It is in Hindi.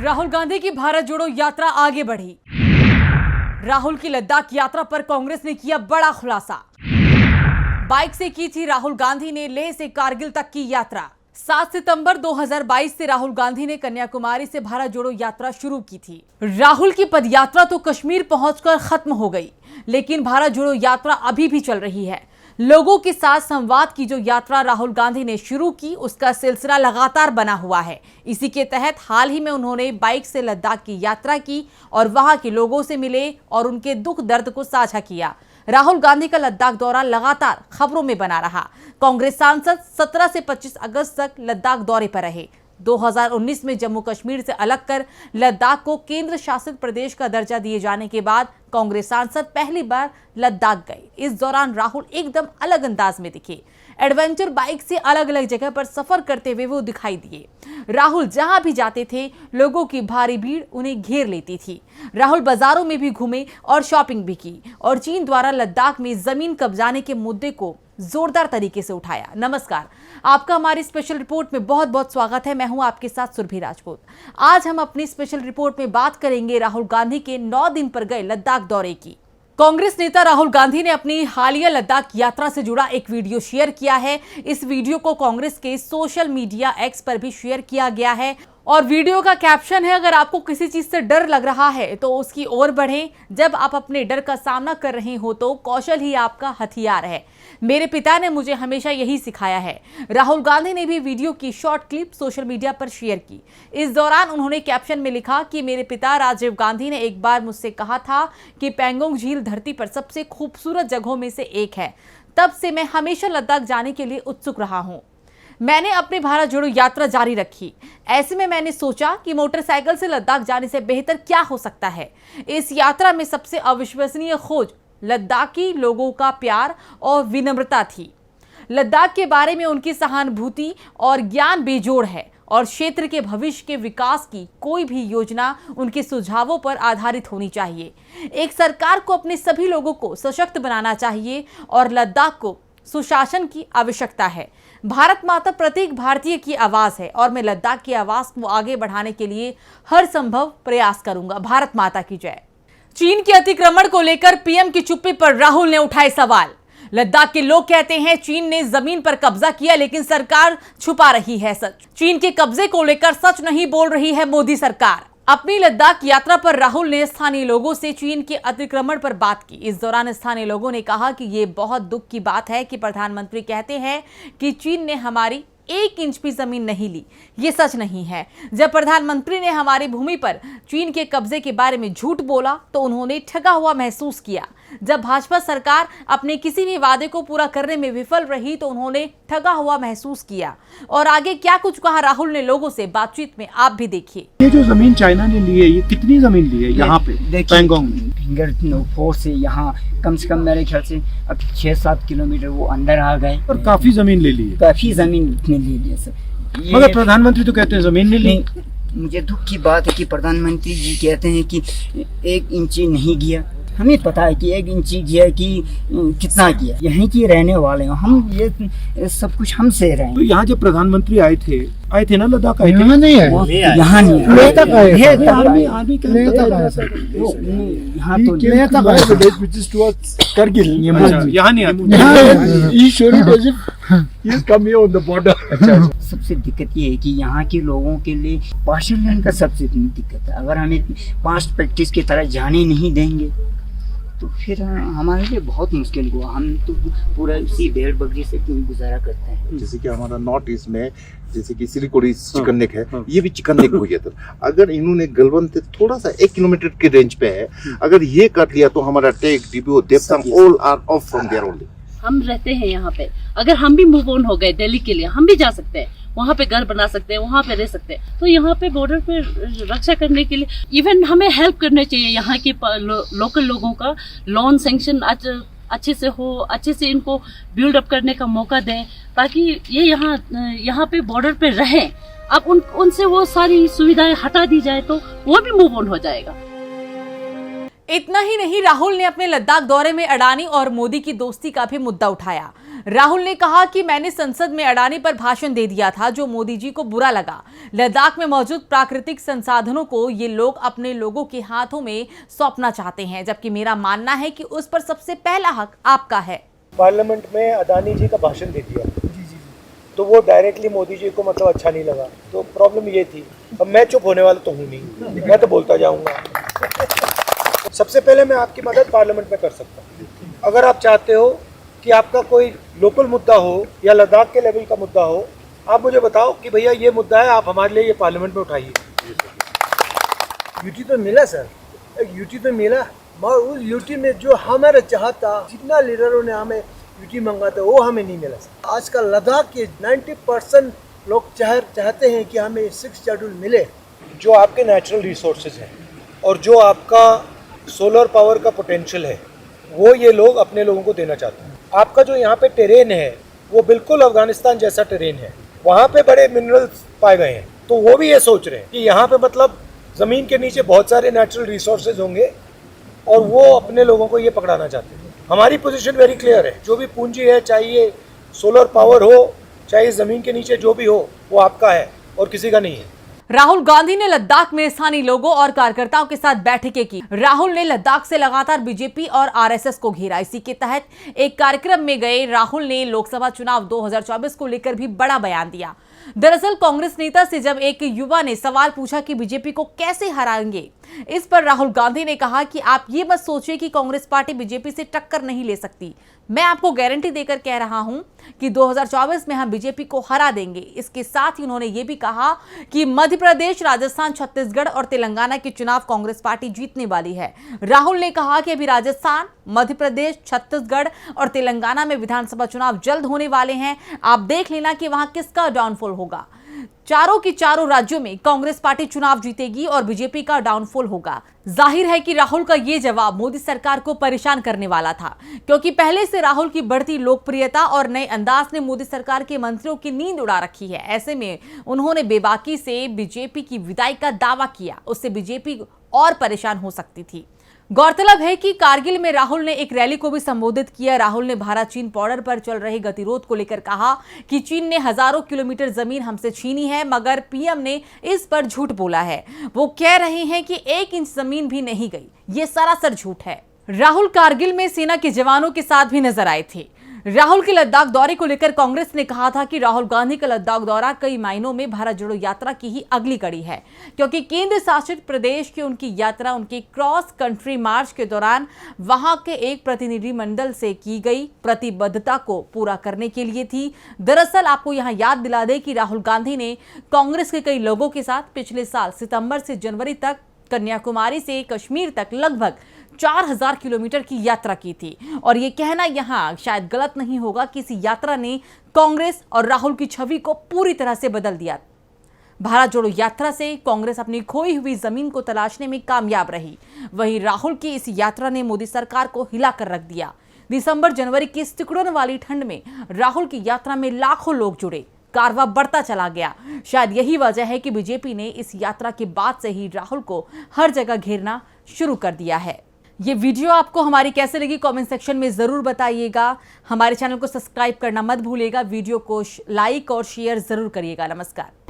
राहुल गांधी की भारत जोड़ो यात्रा आगे बढ़ी। राहुल की लद्दाख यात्रा पर कांग्रेस ने किया बड़ा खुलासा। बाइक से की थी राहुल गांधी ने लेह से कारगिल तक की यात्रा। 7 सितंबर 2022 से राहुल गांधी ने कन्याकुमारी से भारत जोड़ो यात्रा शुरू की थी। राहुल की पदयात्रा तो कश्मीर पहुंचकर खत्म हो गई, लेकिन भारत जोड़ो यात्रा अभी भी चल रही है। लोगों के साथ संवाद की जो यात्रा राहुल गांधी ने शुरू की, उसका सिलसिला लगातार बना हुआ है। इसी के तहत हाल ही में उन्होंने बाइक से लद्दाख की यात्रा की और वहां के लोगों से मिले और उनके दुख दर्द को साझा किया। राहुल गांधी का लद्दाख दौरा लगातार खबरों में बना रहा। कांग्रेस सांसद 17 से 25 अगस्त तक लद्दाख दौरे पर रहे। 2019 में जम्मू कश्मीर से अलग कर लद्दाख को केंद्र शासित प्रदेश का दर्जा दिए जाने के बाद कांग्रेस सांसद पहली बार लद्दाख गए। इस दौरान राहुल एकदम अलग अंदाज में दिखे। एडवेंचर बाइक से अलग अलग जगह पर सफर करते हुए वो दिखाई दिए। राहुल जहां भी जाते थे, लोगों की भारी भीड़ उन्हें घेर लेती थी। राहुल बाजारों में भी घूमे और शॉपिंग भी की और चीन द्वारा लद्दाख में जमीन कब्जाने के मुद्दे को जोरदार तरीके से उठाया। नमस्कार, आपका हमारी स्पेशल रिपोर्ट में बहुत बहुत स्वागत है। मैं हूं आपके साथ सुरभि राजपूत। आज हम अपनी स्पेशल रिपोर्ट में बात करेंगे राहुल गांधी के 9 दिन पर गए लद्दाख दौरे की। कांग्रेस नेता राहुल गांधी ने अपनी हालिया लद्दाख यात्रा से जुड़ा एक वीडियो शेयर किया है। इस वीडियो को कांग्रेस के सोशल मीडिया एक्स पर भी शेयर किया गया है और वीडियो का कैप्शन है, अगर आपको किसी चीज से डर लग रहा है तो उसकी ओर बढ़ें। जब आप अपने डर का सामना कर रहे हो तो कौशल ही आपका हथियार है। मेरे पिता ने मुझे हमेशा यही सिखाया है। राहुल गांधी ने भी वीडियो की शॉर्ट क्लिप सोशल मीडिया पर शेयर की। इस दौरान उन्होंने कैप्शन में लिखा कि मेरे पिता राजीव गांधी ने एक बार मुझसे कहा था कि पेंगोंग झील धरती पर सबसे खूबसूरत जगहों में से एक है। तब से मैं हमेशा लद्दाख जाने के लिए उत्सुक रहा हूं। मैंने अपनी भारत जोड़ो यात्रा जारी रखी। ऐसे में मैंने सोचा कि मोटरसाइकिल से लद्दाख जाने से बेहतर क्या हो सकता है। इस यात्रा में सबसे अविश्वसनीय खोज लद्दाखी लोगों का प्यार और विनम्रता थी। लद्दाख के बारे में उनकी सहानुभूति और ज्ञान बेजोड़ है और क्षेत्र के भविष्य के विकास की कोई भी योजना उनके सुझावों पर आधारित होनी चाहिए। एक सरकार को अपने सभी लोगों को सशक्त बनाना चाहिए और लद्दाख को सुशासन की आवश्यकता है। भारत माता प्रत्येक भारतीय की आवाज है और मैं लद्दाख की आवाज को आगे बढ़ाने के लिए हर संभव प्रयास करूंगा। भारत माता की जय। चीन के अतिक्रमण को लेकर पीएम की चुप्पी पर राहुल ने उठाए सवाल। लद्दाख के लोग कहते हैं चीन ने जमीन पर कब्जा किया, लेकिन सरकार छुपा रही है सच। चीन के कब्जे को लेकर सच नहीं बोल रही है मोदी सरकार। अपनी लद्दाख यात्रा पर राहुल ने स्थानीय लोगों से चीन के अतिक्रमण पर बात की। इस दौरान स्थानीय लोगों ने कहा कि ये बहुत दुख की बात है कि प्रधानमंत्री कहते हैं कि चीन ने हमारी 1 इंच भी जमीन नहीं ली। ये सच नहीं है। जब प्रधानमंत्री ने हमारी भूमि पर चीन के कब्जे के बारे में झूठ बोला तो उन्होंने ठगा हुआ महसूस किया। जब भाजपा सरकार अपने किसी भी वादे को पूरा करने में विफल रही तो उन्होंने ठगा हुआ महसूस किया। और आगे क्या कुछ कहा राहुल ने लोगों से बातचीत में, आप भी देखिए। ये जो जमीन चाइना ने ली है, ये कितनी जमीन ली है यहाँ पे पेंगोंग फिंगर 4 से यहाँ कम से कम मेरे ख्याल से अब 6-7 किलोमीटर वो अंदर आ गए और काफी जमीन ले ली है। काफी जमीन ले ली है सर। मगर प्रधानमंत्री तो कहते हैं जमीन नहीं ली। मुझे दुख की बात है कि प्रधानमंत्री जी कहते हैं कि 1 इंची नहीं गया। हमें पता है कि 1 इंची गया कि कितना गया। यहीं के रहने वाले हैं हम, ये सब कुछ हमसे रहे। तो यहाँ जब प्रधानमंत्री आए थे ना लद्दाख आए थे? यहाँ नहीं है, यहाँ नहीं है। यहाँ तो यहाँ नहीं। सबसे दिक्कत ये है कि यहाँ के लोगों के लिए पार्शल लैंड का सबसे दिक्कत है। अगर हमें पास्ट प्रैक्टिस की तरह जाने नहीं देंगे तो फिर हमारे लिए बहुत मुश्किल हुआ। हम तो पूरा इसी भेड़ बकरी से गुजारा करते हैं। जैसे कि हमारा नॉर्थ ईस्ट में जैसे कि सिलीगुड़ी चिकन नेक है, ये भी चिकन नेक हो गया था। अगर इन्होंने गलवंत थोड़ा सा 1 किलोमीटर के रेंज पे है, अगर ये काट लिया तो हमारा टेक डीपीओ देवसम all are off from there only. हम रहते हैं यहाँ पे, अगर हम भी मूव ऑन हो गए दिल्ली के लिए, हम भी जा सकते हैं, वहाँ पे घर बना सकते हैं, वहाँ पे रह सकते हैं। तो यहाँ पे बॉर्डर पे रक्षा करने के लिए इवन हमें हेल्प करने चाहिए। यहाँ के लोकल लोगों का लोन सैंक्शन अच्छे से हो, अच्छे से इनको बिल्ड अप करने का मौका दें ताकि ये यहाँ पे बॉर्डर पे रहें। अब उनसे वो सारी सुविधाएं हटा दी जाए तो वो भी मूव ऑन हो जाएगा। इतना ही नहीं, राहुल ने अपने लद्दाख दौरे में अडानी और मोदी की दोस्ती का भी मुद्दा उठाया। राहुल ने कहा कि मैंने संसद में अडानी पर भाषण दे दिया था जो मोदी जी को बुरा लगा। लद्दाख में मौजूद प्राकृतिक संसाधनों को ये लोग अपने लोगों के हाथों में सौंपना चाहते हैं, जबकि मेरा मानना है कि उस पर सबसे पहला हक आपका है। पार्लियामेंट में अडानी जी का भाषण दे दिया तो वो डायरेक्टली मोदी जी को मतलब अच्छा नहीं लगा, तो प्रॉब्लम ये थी। अब मैं चुप होने वाला तो हूँ नहीं, मैं तो बोलता जाऊँगा। सबसे पहले मैं आपकी मदद पार्लियामेंट में कर सकता हूँ। अगर आप चाहते हो कि आपका कोई लोकल मुद्दा हो या लद्दाख के लेवल का मुद्दा हो, आप मुझे बताओ कि भैया ये मुद्दा है, आप हमारे लिए ये पार्लियामेंट में उठाइए। यूटी तो मिला सर, यूटी तो मिला, मगर उस यूटी में जो हमारा चाहता, जितना लीडरों ने हमें यूटी मांगा था वो हमें नहीं मिला सर। आजकल लद्दाख के 90% लोग चाहते हैं कि हमें 6 शेड्यूल मिले। जो आपके नेचुरल रिसोर्सेज हैं और जो आपका सोलर पावर का पोटेंशियल है वो ये लोग अपने लोगों को देना चाहते हैं। आपका जो यहाँ पे टेरेन है वो बिल्कुल अफगानिस्तान जैसा टेरेन है, वहाँ पे बड़े मिनरल्स पाए गए हैं, तो वो भी ये सोच रहे हैं कि यहाँ पे मतलब ज़मीन के नीचे बहुत सारे नेचुरल रिसोर्सेज होंगे और वो अपने लोगों को ये पकड़ाना चाहते हैं। हमारी पोजीशन वेरी क्लियर है, जो भी पूंजी है, चाहे ये सोलर पावर हो चाहे ज़मीन के नीचे जो भी हो, वो आपका है और किसी का नहीं है। राहुल गांधी ने लद्दाख में स्थानीय लोगों और कार्यकर्ताओं के साथ बैठकें की। राहुल ने लद्दाख से लगातार बीजेपी और आरएसएस को घेरा। इसी के तहत एक कार्यक्रम में गए राहुल ने लोकसभा चुनाव 2024 को लेकर भी बड़ा बयान दिया। दरअसल कांग्रेस नेता से जब एक युवा ने सवाल पूछा कि बीजेपी को कैसे हराएंगे, इस पर राहुल गांधी ने कहा कि आप ये मत सोचिए कि कांग्रेस पार्टी बीजेपी से टक्कर नहीं ले सकती। मैं आपको गारंटी देकर कह रहा हूं कि 2024 में हम बीजेपी को हरा देंगे। इसके साथ ही उन्होंने ये भी कहा कि मध्य प्रदेश, राजस्थान, छत्तीसगढ़ और तेलंगाना के चुनाव कांग्रेस पार्टी जीतने वाली है। राहुल ने कहा कि अभी राजस्थान, मध्य प्रदेश, छत्तीसगढ़ और तेलंगाना में विधानसभा चुनाव जल्द होने वाले हैं। आप देख लेना कि वहां किसका डाउनफॉल होगा। चारों की चारों राज्यों में कांग्रेस पार्टी चुनाव जीतेगी और बीजेपी का डाउनफॉल होगा। जाहिर है कि राहुल का ये जवाब मोदी सरकार को परेशान करने वाला था, क्योंकि पहले से राहुल की बढ़ती लोकप्रियता और नए अंदाज ने मोदी सरकार के मंत्रियों की नींद उड़ा रखी है। ऐसे में उन्होंने बेबाकी से बीजेपी की विदाई का दावा किया, उससे बीजेपी और परेशान हो सकती थी। गौरतलब है कि कारगिल में राहुल ने एक रैली को भी संबोधित किया। राहुल ने भारत चीन बॉर्डर पर चल रहे गतिरोध को लेकर कहा कि चीन ने हजारों किलोमीटर जमीन हमसे छीनी है, मगर पीएम ने इस पर झूठ बोला है। वो कह रहे हैं कि 1 इंच जमीन भी नहीं गई, ये सरासर झूठ है। राहुल कारगिल में सेना के जवानों के साथ भी नजर आए थे। राहुल के लद्दाख दौरे को लेकर कांग्रेस ने कहा था कि राहुल गांधी का लद्दाख दौरा कई मायनों में भारत जोड़ो यात्रा की ही अगली कड़ी है, क्योंकि केंद्र शासित प्रदेश की उनकी यात्रा उनके क्रॉस कंट्री मार्च के दौरान वहां के एक प्रतिनिधिमंडल से की गई प्रतिबद्धता को पूरा करने के लिए थी। दरअसल आपको यहां याद दिला दें कि राहुल गांधी ने कांग्रेस के कई लोगों के साथ पिछले साल सितंबर से जनवरी तक कन्याकुमारी से कश्मीर तक लगभग 4000 किलोमीटर की यात्रा की थी। और ये कहना यहाँ शायद गलत नहीं होगा कि इस यात्रा ने कांग्रेस और राहुल की छवि को पूरी तरह से बदल दिया। भारत जोड़ो यात्रा से कांग्रेस अपनी खोई हुई जमीन को तलाशने में कामयाब रही। वहीं राहुल की इस यात्रा ने मोदी सरकार को हिलाकर रख दिया। दिसंबर जनवरी की सिकुड़न वाली ठंड में राहुल की यात्रा में लाखों लोग जुड़े, कारवा बढ़ता चला गया। शायद यही वजह है कि बीजेपी ने इस यात्रा के बाद से ही राहुल को हर जगह घेरना शुरू कर दिया है। ये वीडियो आपको हमारी कैसे लगी कमेंट सेक्शन में जरूर बताइएगा। हमारे चैनल को सब्सक्राइब करना मत भूलिएगा। वीडियो को लाइक और शेयर जरूर करिएगा। नमस्कार।